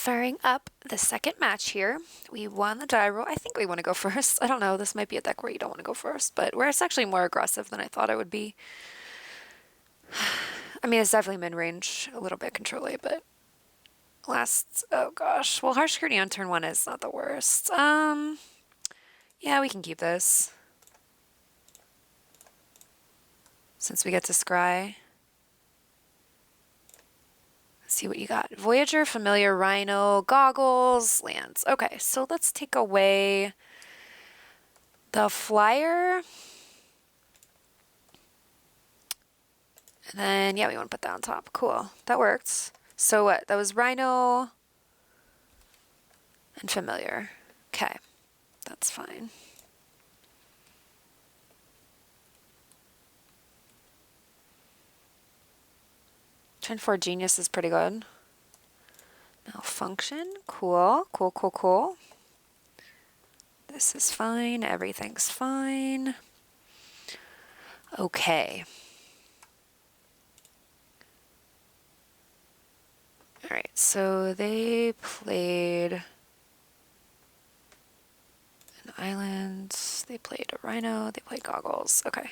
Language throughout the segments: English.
Firing up the second match here. We won the die roll. I think we want to go first. I don't know. This might be a deck where you don't want to go first, but where it's actually more aggressive than I thought it would be. I mean, it's definitely mid-range, a little bit control-y, but oh gosh. Well, Harsh Scrutiny on turn 1 is not the worst. Yeah, we can keep this. Since we get to scry. Let's see what you got. Voyager, Familiar, Rhino, Goggles, Lands. Okay, so let's take away the Flyer. And then, yeah, we want to put that on top. Cool. That worked. So what? That was Rhino and Familiar. Okay. That's fine. Turn 4 Genius is pretty good. Malfunction. Cool. Cool, cool, cool. This is fine. Everything's fine. Okay. Alright, so they played an island, they played a Rhino, they played Goggles. Okay.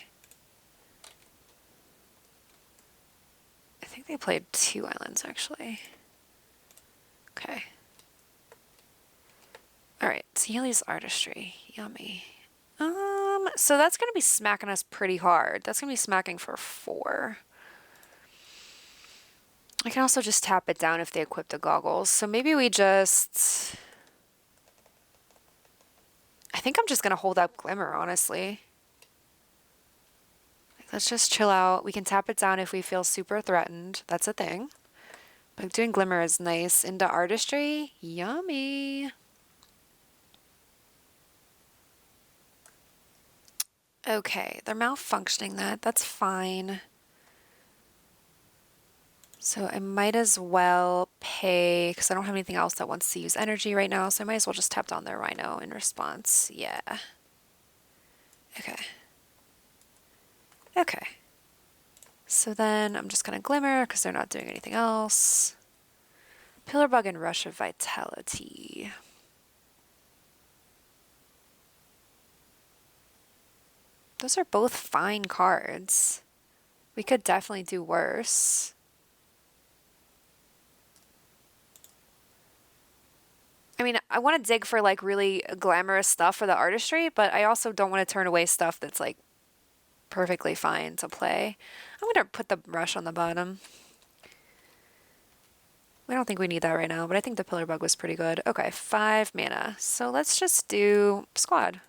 I think they played 2 islands, actually. Okay. Alright, Sealy's Artistry. Yummy. So that's going to be smacking us pretty hard. That's going to be smacking for 4. I can also just tap it down if they equip the Goggles. So maybe we just... I think I'm just going to hold up Glimmer, honestly. Let's just chill out. We can tap it down if we feel super threatened. That's a thing. But doing Glimmer is nice. Into Artistry. Yummy. Okay, they're malfunctioning that. That's fine. So I might as well pay, because I don't have anything else that wants to use energy right now, so I might as well just tap down their Rhino in response. Yeah. Okay. Okay. So then I'm just going to Glimmer, because they're not doing anything else. Pillar Bug and Rush of Vitality. Those are both fine cards. We could definitely do worse. I mean, I want to dig for like really glamorous stuff for the artistry, but I also don't want to turn away stuff that's like perfectly fine to play. I'm going to put the Rush on the bottom. I don't think we need that right now, but I think the Pillar Bug was pretty good. Okay, 5 mana. So let's just do Squad.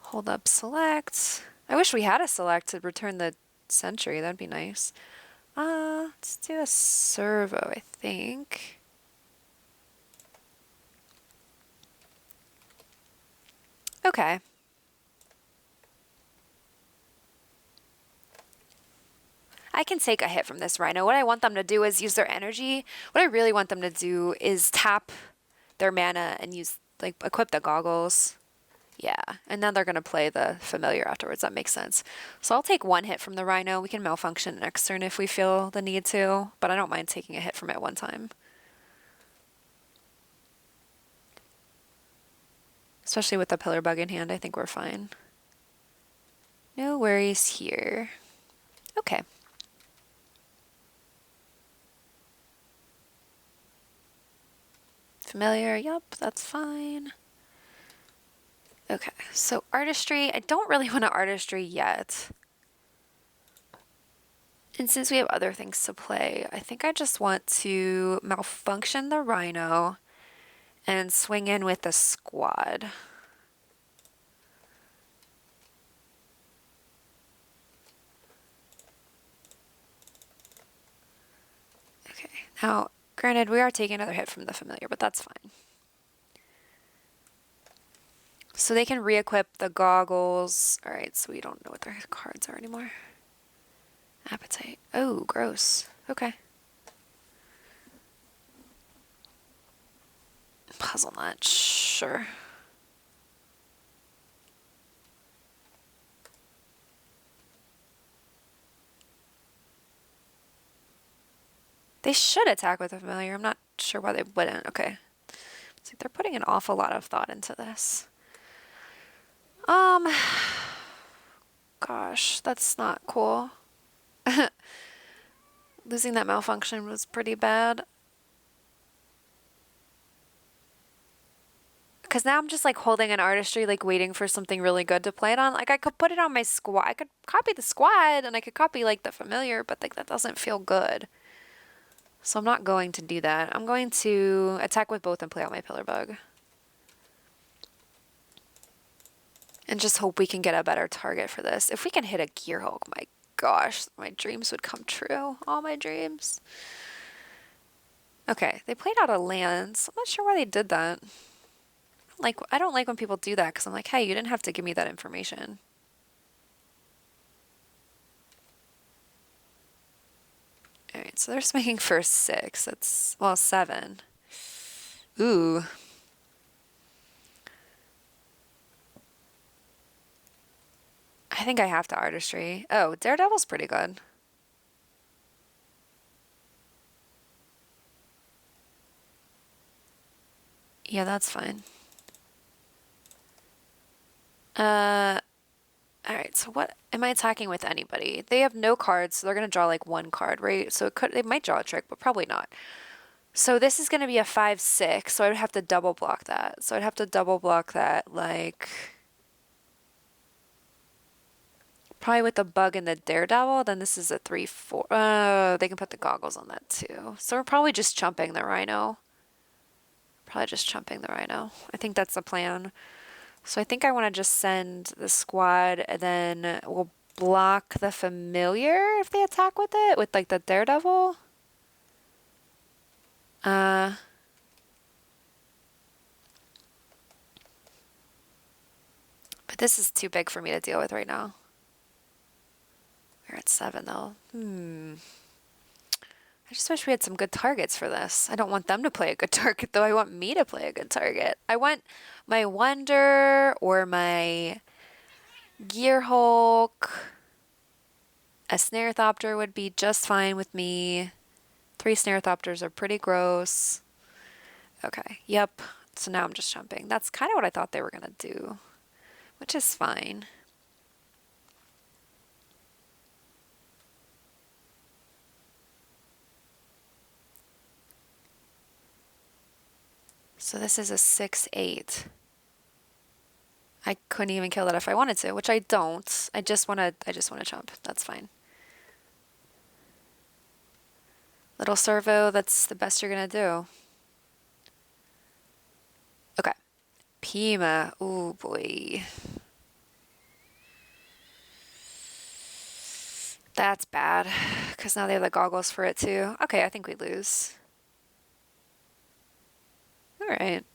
Hold up Select. I wish we had a Select to return the Sentry. That'd be nice. Let's do a Servo, I think. Okay. I can take a hit from this Rhino. What I want them to do is use their energy. What I really want them to do is tap their mana and use, like, equip the Goggles. Yeah, and then they're going to play the Familiar afterwards. That makes sense. So I'll take 1 hit from the Rhino. We can malfunction next turn if we feel the need to, but I don't mind taking a hit from it one time. Especially with the Pillar Bug in hand, I think we're fine. No worries here. Okay. Familiar, yup, that's fine. Okay, so Artistry, I don't really want to Artistry yet. And since we have other things to play, I think I just want to malfunction the Rhino and swing in with the Squad. Okay, now, granted, we are taking another hit from the Familiar, but that's fine. So they can re-equip the Goggles. Alright, so we don't know what their cards are anymore. Appetite. Oh, gross. Okay. Puzzle Nut, sure. They should attack with a familiar. I'm not sure why they wouldn't. Okay. It's like they're putting an awful lot of thought into this. Gosh, that's not cool. Losing that malfunction was pretty bad. Because now I'm just like holding an artistry, like waiting for something really good to play it on. Like I could put it on my squad. I could copy the squad and I could copy like the familiar, but like that doesn't feel good. So I'm not going to do that. I'm going to attack with both and play out my pillar bug. And just hope we can get a better target for this. If we can hit a Gearhulk, my gosh, my dreams would come true. All my dreams. Okay, they played out a lands. I'm not sure why they did that. Like, I don't like when people do that because I'm like, hey, you didn't have to give me that information. Alright, so they're swinging for 6. That's, well, 7. Ooh. I think I have to artistry. Oh, Daredevil's pretty good. Yeah, that's fine. Alright, so what am I attacking with anybody? They have no cards, so they're gonna draw like one card, right? So they might draw a trick, but probably not. So this is gonna be a 5/6, so I'd have to double block that. So I'd have to double block that like probably with the bug and the daredevil, then this is a 3/4. They can put the goggles on that too. So we're probably just chumping the rhino. Probably just chumping the rhino. I think that's the plan. So I think I want to just send the squad and then we'll block the familiar if they attack with it, with like the daredevil. But this is too big for me to deal with right now. We're at 7 though. I just wish we had some good targets for this. I don't want them to play a good target though. I want me to play a good target. I want my Wonder or my Gearhulk. A Snarethopter would be just fine with me. 3 Snarethopters are pretty gross. Okay, yep. So now I'm just jumping. That's kind of what I thought they were going to do, which is fine. So this is a 6/8. I couldn't even kill that if I wanted to, which I don't. I just want to jump. That's fine. Little servo, that's the best you're going to do. Okay. Pima. Ooh, boy. That's bad, because now they have the goggles for it too. Okay, I think we lose. Alright.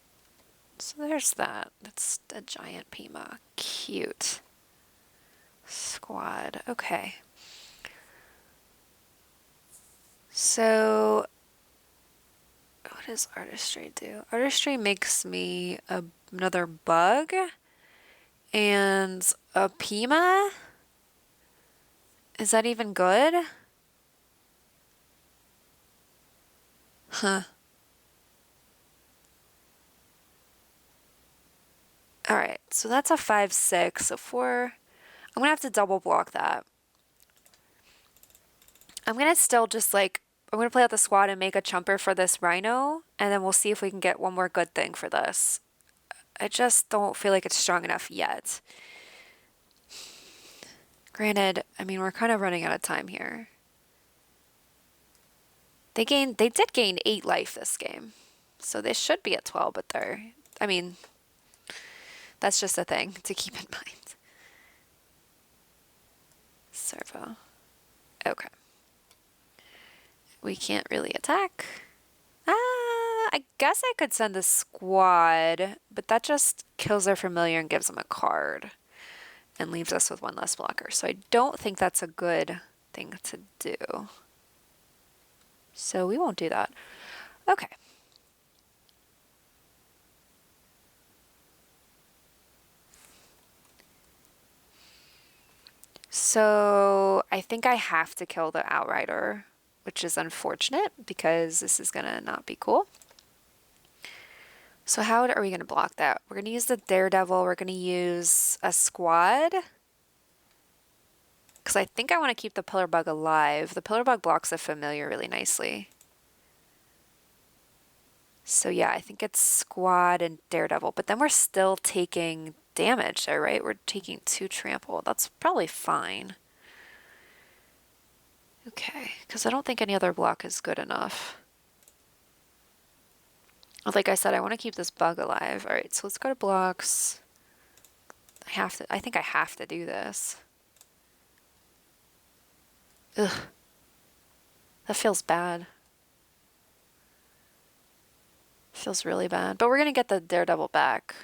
So there's that. That's a giant Pima. Cute. Squad. Okay. So, what does artistry do? Artistry makes me another bug and a Pima? Is that even good? Huh. Alright, so that's a 5/6. So 4. I'm gonna have to double block that. I'm gonna still just like, I'm gonna play out the squad and make a chumper for this rhino, and then we'll see if we can get one more good thing for this. I just don't feel like it's strong enough yet. Granted, I mean, we're kind of running out of time here. They did gain 8 life this game. So they should be at 12, but I mean, that's just a thing to keep in mind. Servo. Okay. We can't really attack. I guess I could send a squad, but that just kills their familiar and gives them a card and leaves us with 1 less blocker. So I don't think that's a good thing to do. So we won't do that. Okay. So I think I have to kill the Outrider which is unfortunate because this is gonna not be cool. So how are we gonna block that? We're gonna use the Daredevil. We're gonna use a squad. Because I think I want to keep the Pillar Bug alive. The Pillar Bug blocks a familiar really nicely. So yeah, I think it's Squad and Daredevil. But then we're still taking damage there, right? We're taking 2 trample. That's probably fine. Okay, because I don't think any other block is good enough. Like I said, I want to keep this bug alive. All right, so let's go to blocks. I think I have to do this. Ugh. That feels bad. Feels really bad. But we're going to get the Daredevil back.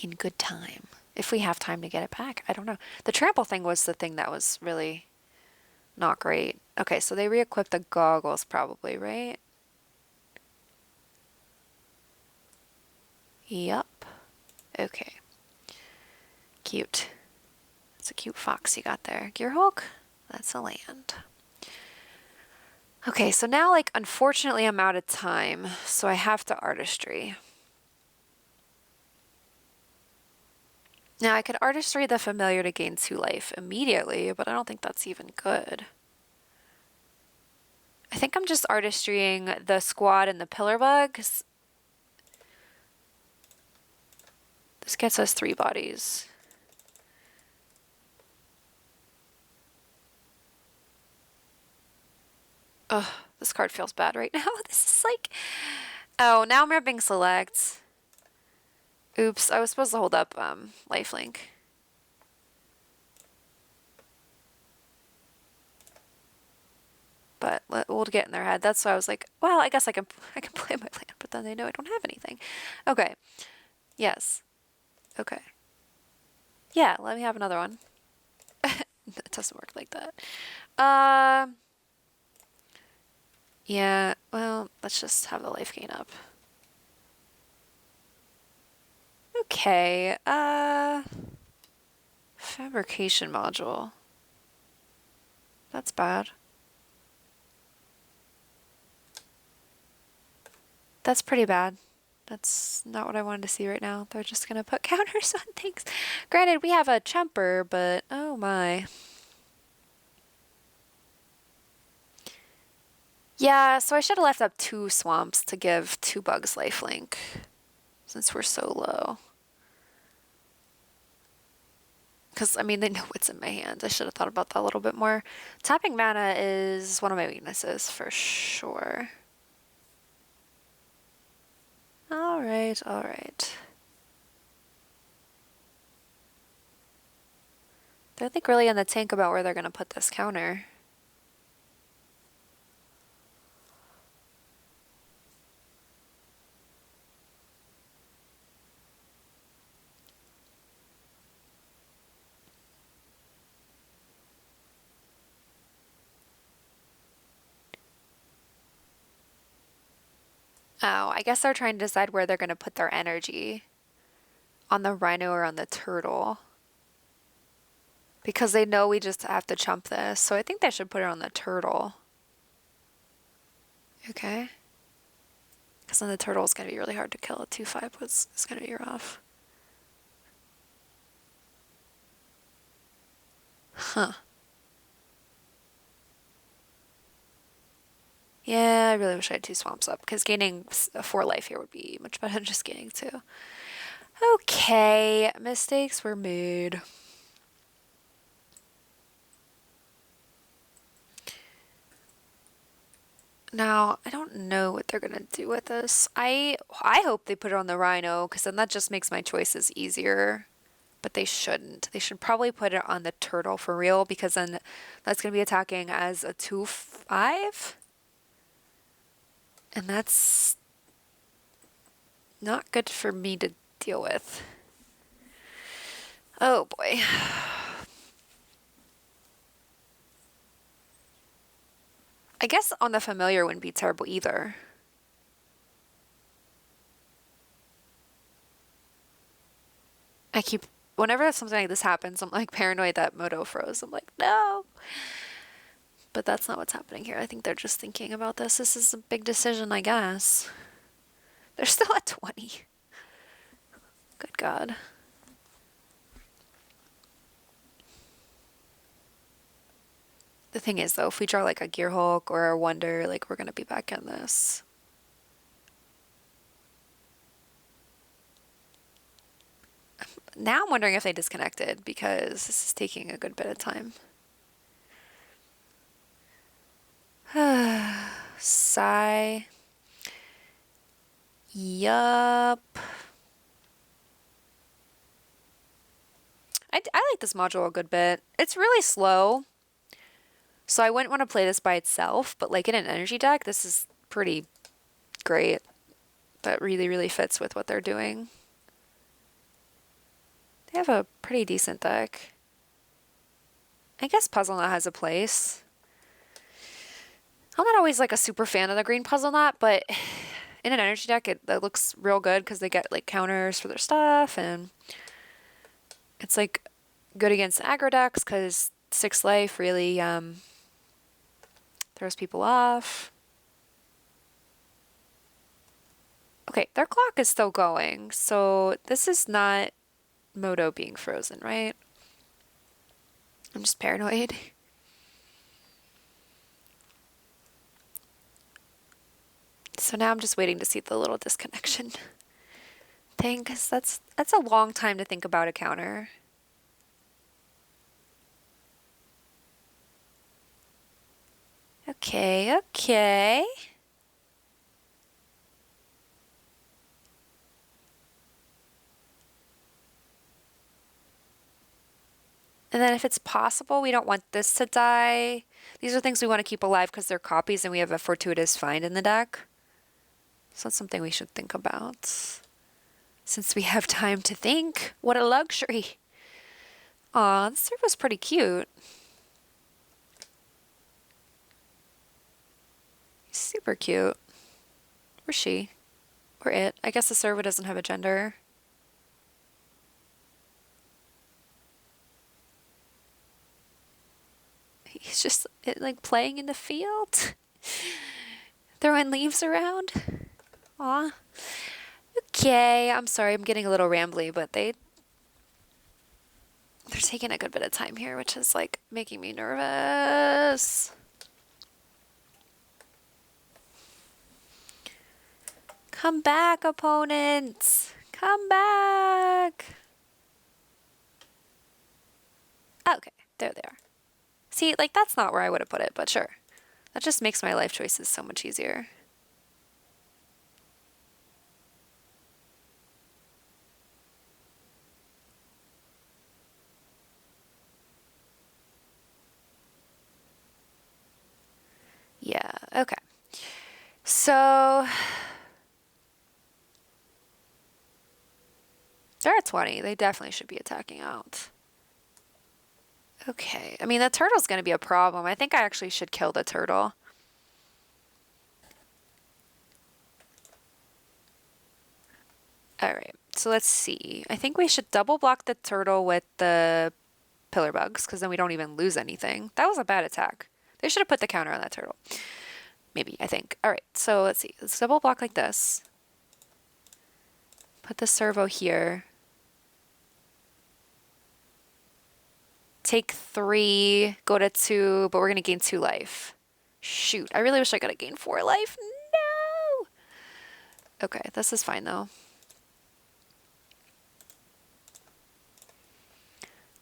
In good time. If we have time to get it back. I don't know. The trample thing was the thing that was really not great. Okay, so they re-equip the goggles probably, right? Yup. Okay. Cute. It's a cute fox you got there. Gearhulk? That's a land. Okay, so now, like, unfortunately, I'm out of time, so I have to artistry. Now, I could artistry the familiar to gain 2 life immediately, but I don't think that's even good. I think I'm just artistrying the squad and the pillar bug. This gets us 3 bodies. Ugh, this card feels bad right now. This is like... Oh, now I'm ripping select. Oops, I was supposed to hold up lifelink. But we'll get in their head. That's why I was like, well, I guess I can play my land, but then they know I don't have anything. Okay. Yes. Okay. Yeah, let me have another one. It doesn't work like that. Yeah, well, let's just have the life gain up. Okay, fabrication module. That's bad. That's pretty bad. That's not what I wanted to see right now. They're just gonna put counters on things. Granted, we have a chumper, but oh my. Yeah, so I should have left up 2 swamps to give 2 bugs lifelink, since we're so low. Because, I mean, they know what's in my hand. I should have thought about that a little bit more. Tapping mana is one of my weaknesses, for sure. Alright, alright. They're like really in the tank about where they're gonna put this counter. Oh, I guess they're trying to decide where they're gonna put their energy. On the rhino or on the turtle. Because they know we just have to chump this, so I think they should put it on the turtle. Okay. Because then the turtle is going to be really hard to kill. A 2/5 is going to be rough. Huh. Yeah, I really wish I had 2 swamps up, because gaining 4 life here would be much better than just gaining 2. Okay, mistakes were made. Now, I don't know what they're gonna do with this. I hope they put it on the rhino, because then that just makes my choices easier. But they shouldn't. They should probably put it on the turtle for real, because then that's gonna be attacking as a 2/5. And that's not good for me to deal with. Oh boy. I guess on the familiar wouldn't be terrible either. whenever something like this happens, I'm like paranoid that Moto froze. I'm like, no. But that's not what's happening here. I think they're just thinking about this. This is a big decision, I guess. They're still at 20. Good God. The thing is, though, if we draw like a Gear Hulk or a Wonder, like we're gonna be back in this. Now I'm wondering if they disconnected because this is taking a good bit of time. Sigh. Yup. I like this module a good bit. It's really slow, so I wouldn't want to play this by itself, but like in an energy deck, this is pretty great. That really, really fits with what they're doing. They have a pretty decent deck. I guess Puzzle Knot has a place. I'm not always like a super fan of the green Puzzle Knot, but in an energy deck, it looks real good because they get like counters for their stuff, and it's like good against aggro decks because 6 life really throws people off. Okay, their clock is still going, so this is not Moto being frozen, right? I'm just paranoid. So now I'm just waiting to see the little disconnection thing, because that's a long time to think about a counter. Okay, okay. And then if it's possible, we don't want this to die. These are things we want to keep alive because they're copies and we have a fortuitous find in the deck. So that's something we should think about. Since we have time to think. What a luxury. Aw, this serve was pretty cute. Super cute. Or she. Or it. I guess the server doesn't have a gender. He's just like playing in the field. Throwing leaves around. Aw. Okay, I'm sorry, I'm getting a little rambly, but they're taking a good bit of time here, which is like making me nervous. Come back, opponents. Come back. Okay, there they are. See, like that's not where I would have put it, but sure. That just makes my life choices so much easier. Yeah, okay. So they're at 20. They definitely should be attacking out. Okay. I mean, the turtle's going to be a problem. I think I actually should kill the turtle. All right. So let's see. I think we should double block the turtle with the pillar bugs because then we don't even lose anything. That was a bad attack. They should have put the counter on that turtle. Maybe, I think. All right. So let's see. Let's double block like this. Put the servo here. Take 3, go to 2, but we're going to gain 2 life. Shoot, I really wish I could have gained 4 life. No! Okay, this is fine though.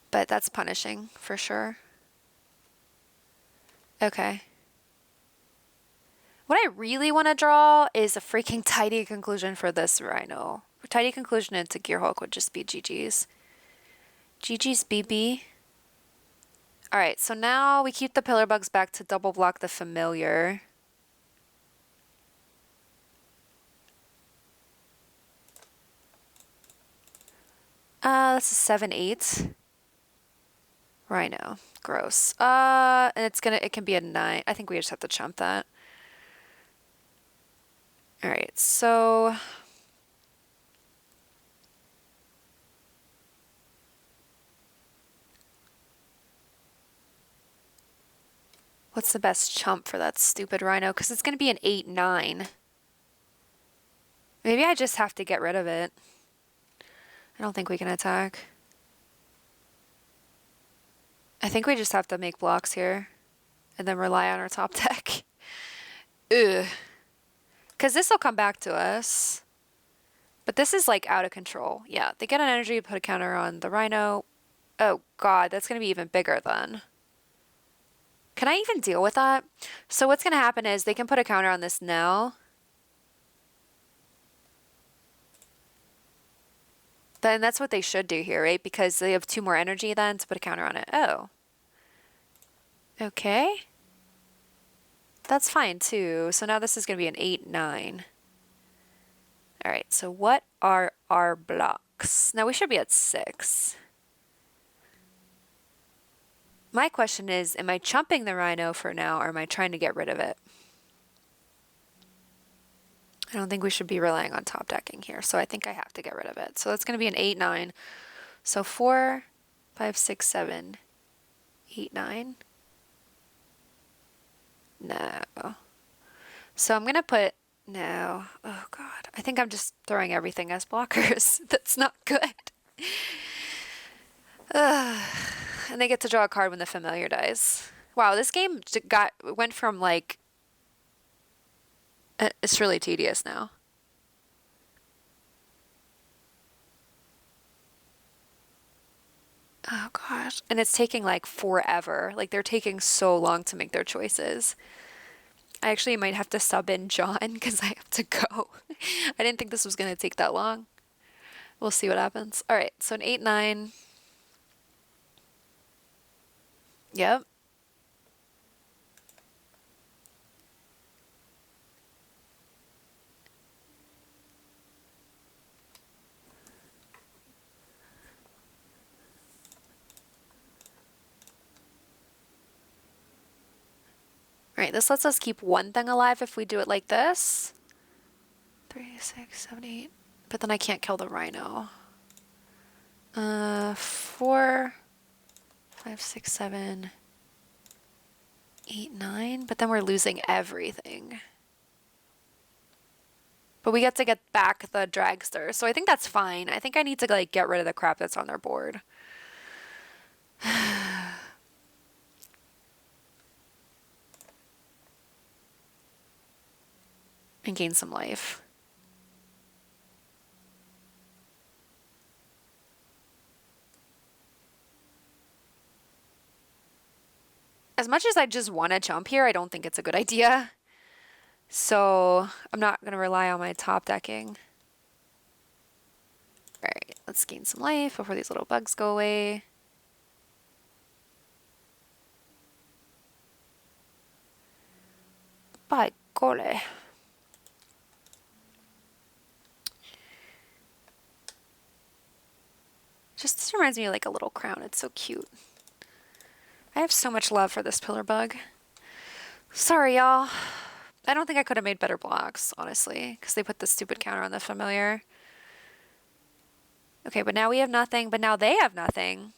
But that's punishing for sure. Okay. What I really want to draw is a freaking tidy conclusion for this rhino. A tidy conclusion into Gear Hulk would just be GG's. GG's BB. Alright, so now we keep the pillar bugs back to double block the familiar. That's a 7/8. Rhino. Gross. And it can be a 9. I think we just have to chump that. Alright, so What's the best chump for that stupid rhino? Because it's going to be an 8-9. Maybe I just have to get rid of it. I don't think we can attack. I think we just have to make blocks here and then rely on our top deck. Ugh. Because this will come back to us. But this is like out of control. Yeah, they get an energy, put a counter on the rhino. Oh god, that's going to be even bigger then. Can I even deal with that? So what's going to happen is they can put a counter on this now. Then that's what they should do here, right? Because they have 2 more energy then to put a counter on it. Oh. Okay. That's fine too. So now this is going to be an 8-9. All right, so what are our blocks? Now we should be at 6. My question is, am I chumping the rhino for now, or am I trying to get rid of it? I don't think we should be relying on top decking here, so I think I have to get rid of it. So that's going to be an 8-9. So 4, 5, 6, 7, 8, 9. No. So I'm going to put, no. Oh god. I think I'm just throwing everything as blockers. That's not good. And they get to draw a card when the familiar dies. Wow, this game went from like, it's really tedious now. Oh gosh. And it's taking like forever. Like they're taking so long to make their choices. I actually might have to sub in John because I have to go. I didn't think this was going to take that long. We'll see what happens. All right, so an 8-9. Yep. All right, this lets us keep one thing alive if we do it like this. 3, 6, 7, 8. But then I can't kill the rhino. 4, 5, 6, 7, 8, 9. But then we're losing everything. But we get to get back the dragster, so I think that's fine. I think I need to like get rid of the crap that's on their board. And gain some life. As much as I just want to jump here, I don't think it's a good idea. So I'm not going to rely on my top decking. All right, let's gain some life before these little bugs go away. By golly. Just this reminds me of like a little crown. It's so cute. I have so much love for this pillar bug. Sorry, y'all. I don't think I could have made better blocks, honestly, because they put the stupid counter on the familiar. Okay, but now we have nothing, but now they have nothing.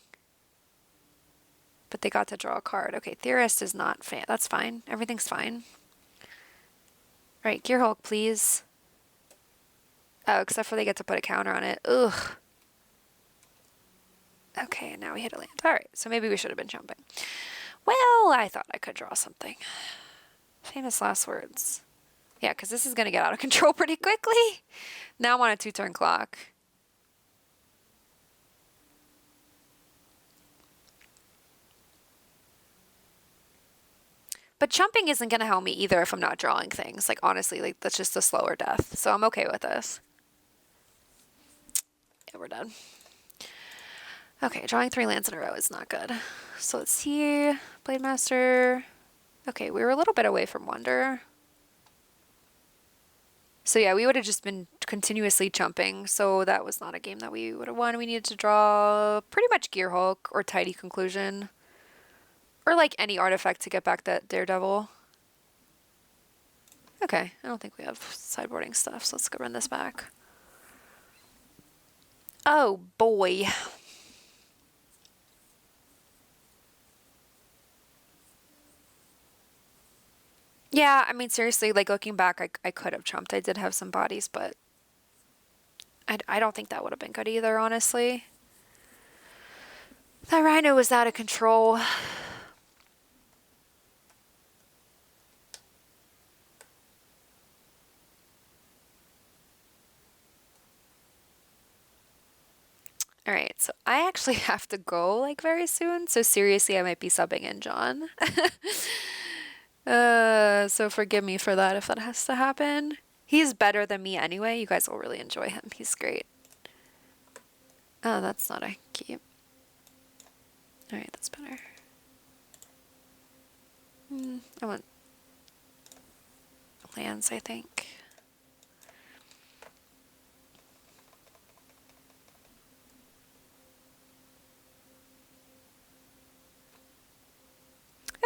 But they got to draw a card. Okay, Theorist is not fan. That's fine. Everything's fine. All right, Gear Hulk, please. Oh, except for they get to put a counter on it. Ugh. Okay, and now we hit a land. All right, so maybe we should have been jumping. Well, I thought I could draw something. Famous last words. Yeah, because this is going to get out of control pretty quickly. Now I'm on a 2-turn clock. But jumping isn't going to help me either if I'm not drawing things. Like, honestly, like that's just a slower death. So I'm okay with this. Yeah, we're done. Okay, drawing 3 lands in a row is not good. So let's see. Blade Master. Okay, we were a little bit away from Wonder. So yeah, we would have just been continuously jumping. So that was not a game that we would have won. We needed to draw pretty much Gear Hulk or Tidy Conclusion. Or like any artifact to get back that Daredevil. Okay, I don't think we have sideboarding stuff, so let's go run this back. Oh boy. Yeah, I mean, seriously, like looking back, I could have trumped. I did have some bodies, but I don't think that would have been good either, honestly. That rhino was out of control. All right, so I actually have to go like very soon. So seriously, I might be subbing in John. So forgive me for that if that has to happen. He's better than me anyway. You guys will really enjoy him. He's great. Oh, that's not a keep. All right, that's better. I want lands, I think.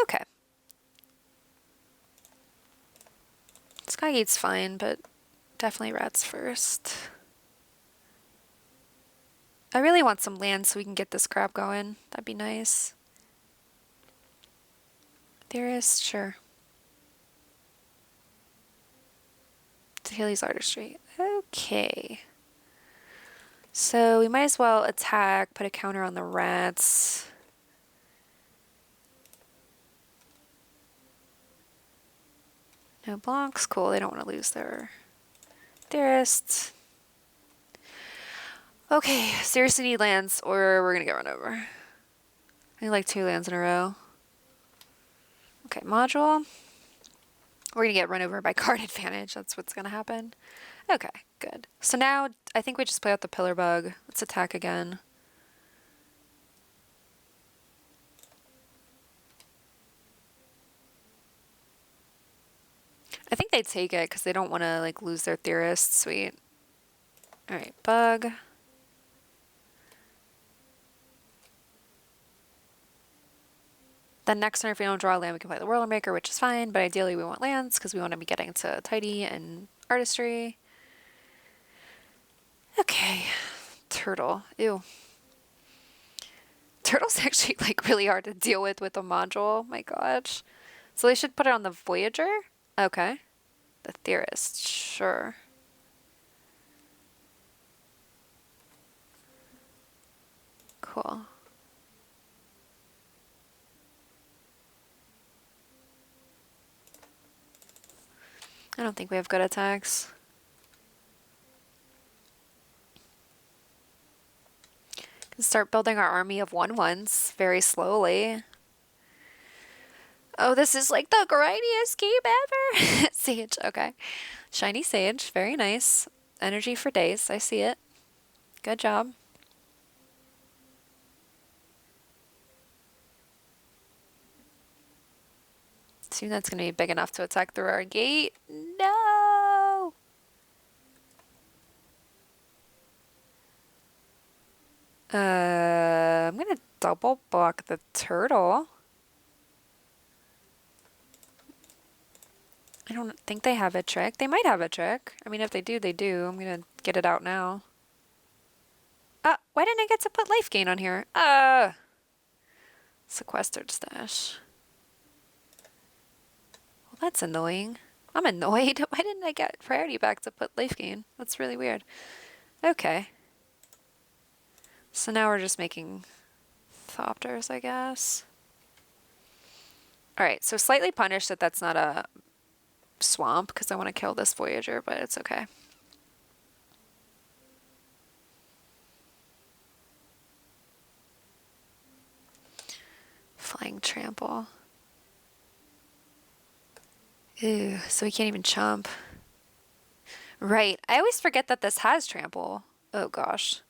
Okay. Skygate's fine, but definitely rats first. I really want some land so we can get this crap going. That'd be nice. Theorist, sure. Haley's artistry. Okay. So we might as well attack, put a counter on the rats. No blocks, cool. They don't want to lose their theorists. Okay, seriously need lands or we're gonna get run over. I need like 2 lands in a row. Okay, module. We're gonna get run over by card advantage. That's what's gonna happen. Okay, good. So now I think we just play out the pillar bug. Let's attack again. I think they take it because they don't want to like lose their theorist. Sweet. All right, bug. Then next turn, if we don't draw a land, we can play the World Maker, which is fine. But ideally, we want lands because we want to be getting to Tidy and Artistry. Okay, Turtle. Ew. Turtle's actually like really hard to deal with a module. My gosh. So they should put it on the Voyager? Okay. The Theorist, sure. Cool. I don't think we have good attacks. Can start building our army of 1/1s very slowly. Oh, this is like the grindiest game ever. Sage, okay. Shiny Sage, very nice. Energy for days, I see it. Good job. Soon that's going to be big enough to attack through our gate. No! I'm going to double block the turtle. I don't think they have a trick. They might have a trick. I mean, if they do, they do. I'm going to get it out now. Why didn't I get to put life gain on here? Sequestered stash. Well, that's annoying. I'm annoyed. Why didn't I get priority back to put life gain? That's really weird. Okay. So now we're just making Thopters, I guess. Alright, so slightly punished that that's not a swamp because I want to kill this Voyager, but it's okay. Flying Trample. Ew, so we can't even chump. Right, I always forget that this has Trample. Oh gosh.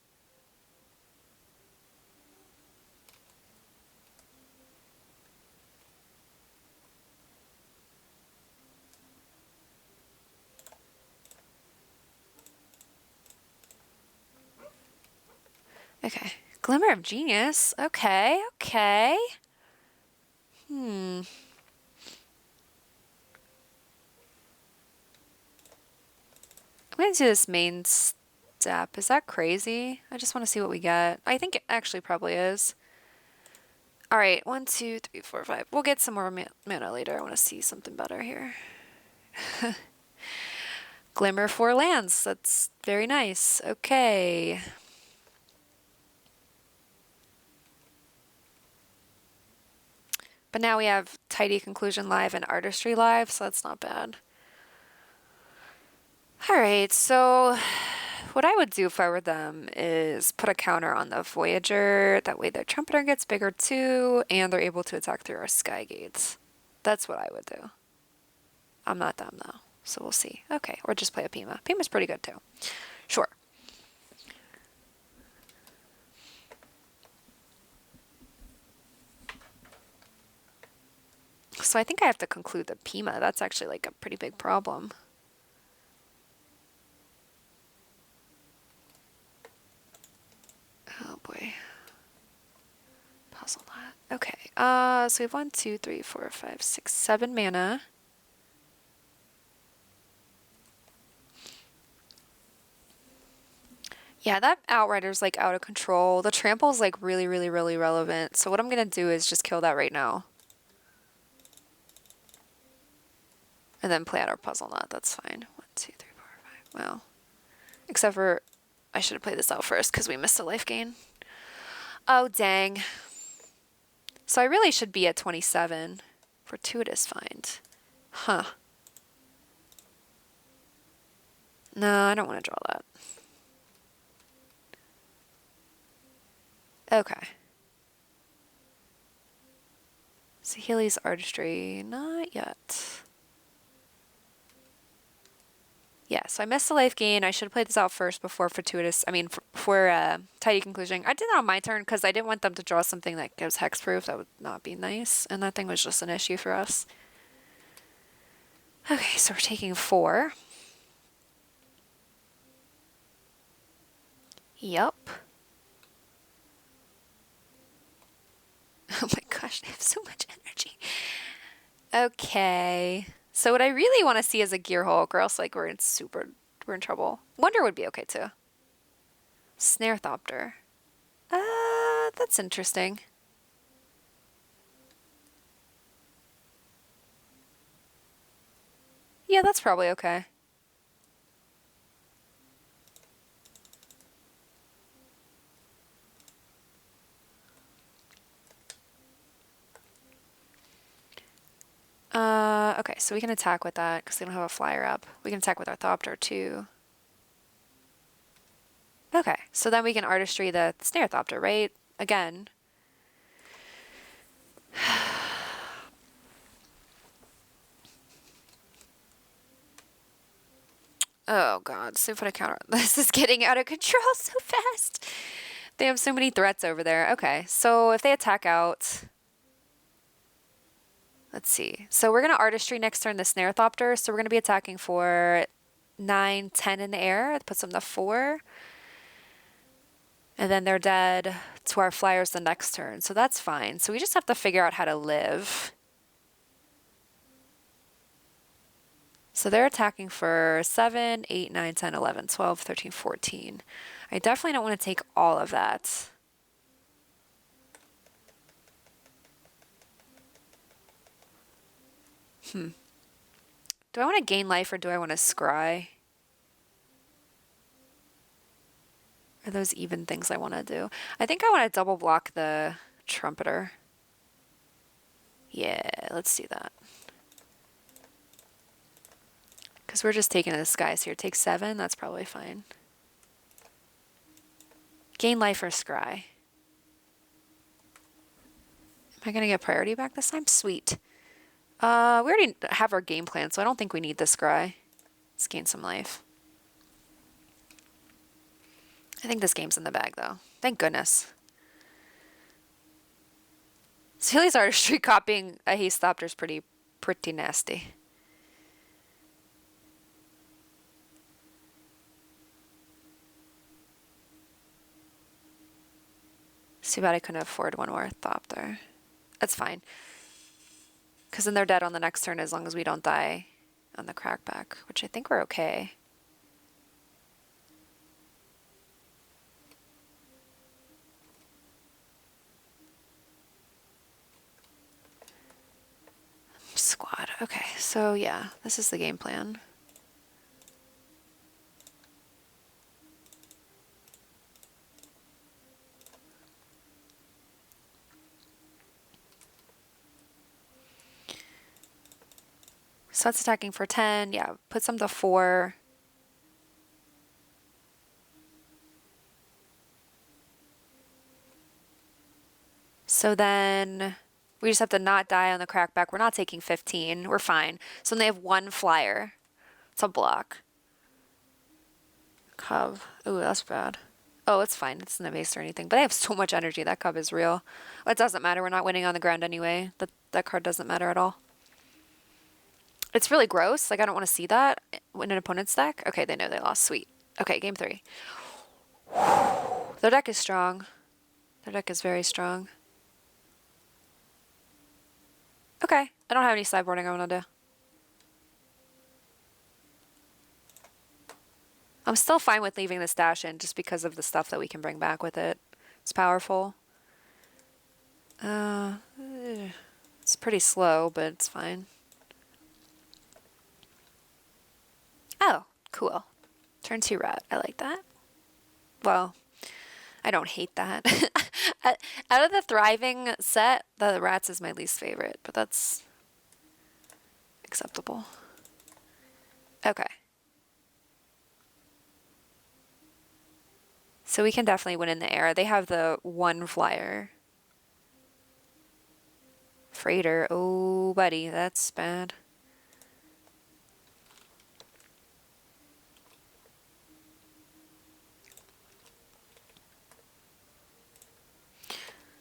Okay. Glimmer of Genius. Okay, okay. I'm gonna do this main step. Is that crazy? I just want to see what we get. I think it actually probably is. All right, 1, 2, 3, 4, 5. We'll get some more mana later. I want to see something better here. Glimmer 4 lands. That's very nice. Okay. But now we have Tidy Conclusion Live and Artistry Live, so that's not bad. All right, so what I would do if I were them is put a counter on the Voyager. That way their Trumpeter gets bigger too, and they're able to attack through our Sky Gates. That's what I would do. I'm not them though, so we'll see. Okay, or just play a Pima. Pima's pretty good too. Sure. So I think I have to conclude the Pima. That's actually like a pretty big problem. Oh boy. Puzzle that. Okay. So we have 1, 2, 3, 4, 5, 6, 7 mana. Yeah, that Outrider's like out of control. The Trample's like really, really, really relevant. So what I'm gonna do is just kill that right now. And then play out our Puzzle Knot. That's fine. 1, 2, 3, 4, 5. Well, except for I should have played this out first because we missed a life gain. Oh, dang. So I really should be at 27. Fortuitous find. Huh. No, I don't want to draw that. Okay. So Healy's Artistry, not yet. Yeah, so I missed the life gain. I should have played this out first before Fortuitous, before Tidy Conclusion. I did it on my turn because I didn't want them to draw something that gives hexproof. That would not be nice. And that thing was just an issue for us. Okay, so we're taking 4. Yup. Oh my gosh, they have so much energy. Okay. So what I really want to see is a Gear Hulk, or else like we're in trouble. Wonder would be okay too. Snare Thopter. That's interesting. Yeah, that's probably okay. Okay, so we can attack with that because they don't have a flyer up. We can attack with our Thopter too. Okay, so then we can Artistry the Snare Thopter, right? Again. Oh god, so put a counter. This is getting out of control so fast. They have so many threats over there. Okay, so if they attack out... Let's see. So we're going to Artistry next turn the Snare Thopter. So we're going to be attacking for 9, 10 in the air. That puts them to 4. And then they're dead to our flyers the next turn. So that's fine. So we just have to figure out how to live. So they're attacking for 7, 8, 9, 10, 11, 12, 13, 14. I definitely don't want to take all of that. Do I want to gain life or do I want to scry? Are those even things I want to do? I think I want to double block the Trumpeter. Yeah, let's do that. Because we're just taking the skies here. Take 7, that's probably fine. Gain life or scry. Am I going to get priority back this time? Sweet. We already have our game plan, so I don't think we need the scry. Let's gain some life. I think this game's in the bag, though. Thank goodness. Sealy's Artistry copying a Haste Thopter is pretty nasty. Too bad I couldn't afford one more Thopter. That's fine. Because then they're dead on the next turn as long as we don't die on the crackback, which I think we're okay. squad. Okay, so yeah, this is the game plan. So that's attacking for 10. Yeah, put some to 4. So then we just have to not die on the crackback. We're not taking 15. We're fine. So then they have 1 flyer. It's a block. Cub. Ooh, that's bad. Oh, it's fine. It's not base or anything. But they have so much energy. That cub is real. It doesn't matter. We're not winning on the ground anyway. That card doesn't matter at all. It's really gross. Like, I don't want to see that in an opponent's deck. Okay, they know they lost. Sweet. Okay, game 3. Their deck is strong. Their deck is very strong. Okay, I don't have any sideboarding I want to do. I'm still fine with leaving the stash in just because of the stuff that we can bring back with it. It's powerful. It's pretty slow, but it's fine. Oh, cool. Turn 2 rat. I like that. Well, I don't hate that. Out of the thriving set, the rats is my least favorite, but that's acceptable. Okay. So we can definitely win in the air. They have the 1 flyer. Freighter. Oh, buddy, that's bad.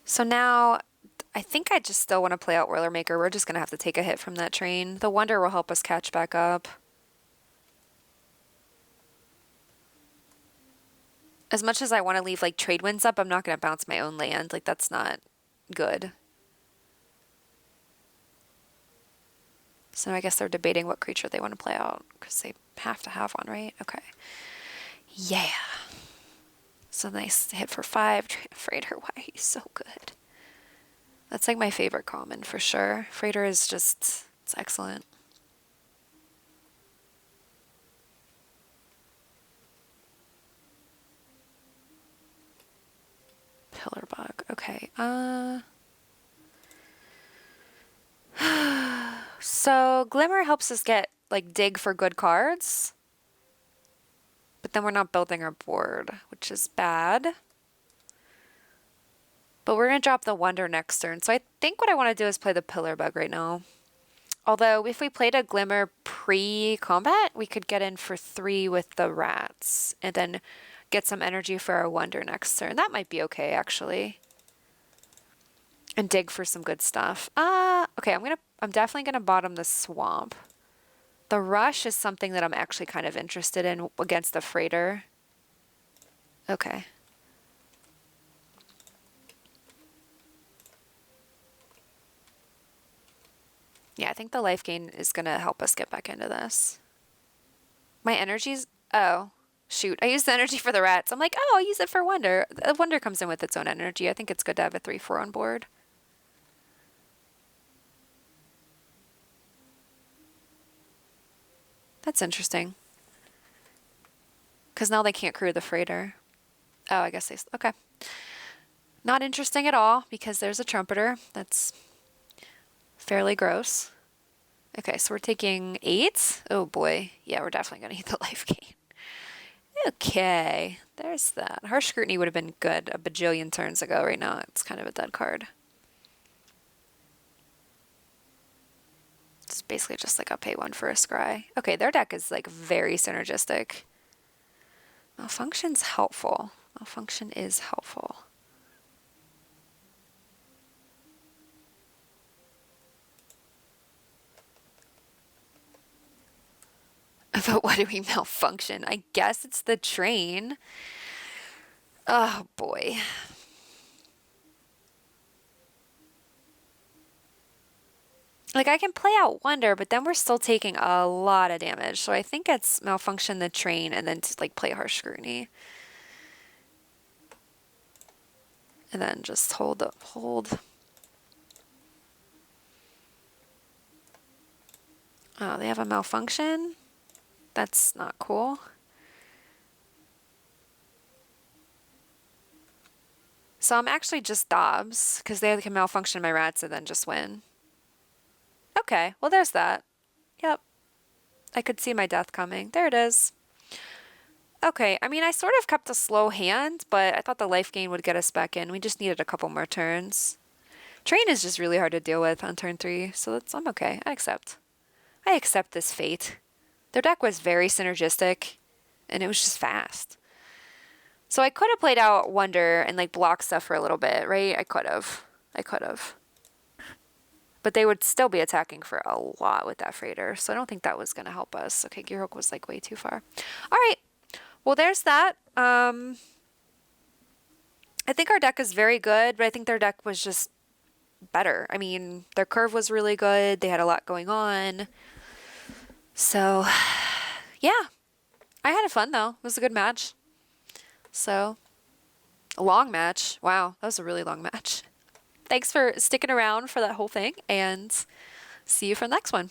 So now, I think I just still want to play out Whirlermaker. We're just going to have to take a hit from that train. The Wonder will help us catch back up. As much as I want to leave, like, trade winds up, I'm not going to bounce my own land. Like, that's not good. So I guess they're debating what creature they want to play out, because they have to have one, right? Okay. Yeah. So nice hit for 5. Freighter, why are you so good? That's like my favorite common for sure. Freighter is just, it's excellent. Pillar bug. Okay. So Glimmer helps us get like dig for good cards. But then we're not building our board, which is bad. But we're going to drop the Wonder next turn. So I think what I want to do is play the Pillar Bug right now. Although if we played a Glimmer pre-combat, we could get in for 3 with the rats. And then get some energy for our Wonder next turn. That might be okay, actually. And dig for some good stuff. Okay, I'm definitely going to bottom the Swamp. The Rush is something that I'm actually kind of interested in against the Freighter. Okay. Yeah, I think the life gain is going to help us get back into this. My energy's... Oh, shoot. I used the energy for the rats. I'm like, oh, I'll use it for Wonder. The Wonder comes in with its own energy. I think it's good to have a 3/4 on board. That's interesting. Because now they can't crew the Freighter. Oh, I guess they... Okay. Not interesting at all, because there's a Trumpeter. That's fairly gross. Okay, so we're taking 8. Oh boy. Yeah, we're definitely going to eat the life gain. Okay, there's that. Harsh Scrutiny would have been good a bajillion turns ago. Right now, it's kind of a dead card. It's basically just like a pay 1 for a scry. Okay, their deck is like very synergistic. Malfunction's helpful. Malfunction is helpful. But what do we malfunction? I guess it's the train. Oh boy. Like, I can play out Wonder, but then we're still taking a lot of damage. So I think it's malfunction the train and then to, like, play Harsh Scrutiny. And then just hold. Oh, they have a malfunction? That's not cool. So I'm actually just Dobbs, because they can malfunction my rats and then just win. Okay, well there's that. Yep. I could see my death coming. There it is. Okay, I mean, I sort of kept a slow hand, but I thought the life gain would get us back in. We just needed a couple more turns. Train is just really hard to deal with on turn 3, so I'm okay. I accept. I accept this fate. Their deck was very synergistic, and it was just fast. So I could have played out Wonder and like block stuff for a little bit, right? I could have. But they would still be attacking for a lot with that freighter, so I don't think that was going to help us. Okay, Gearhook was like way too far. All right, well there's that. I think our deck is very good, but I think their deck was just better. I mean, their curve was really good. They had a lot going on. So, yeah. I had fun though. It was a good match. So, a long match. Wow, that was a really long match. Thanks for sticking around for that whole thing, and see you for the next one.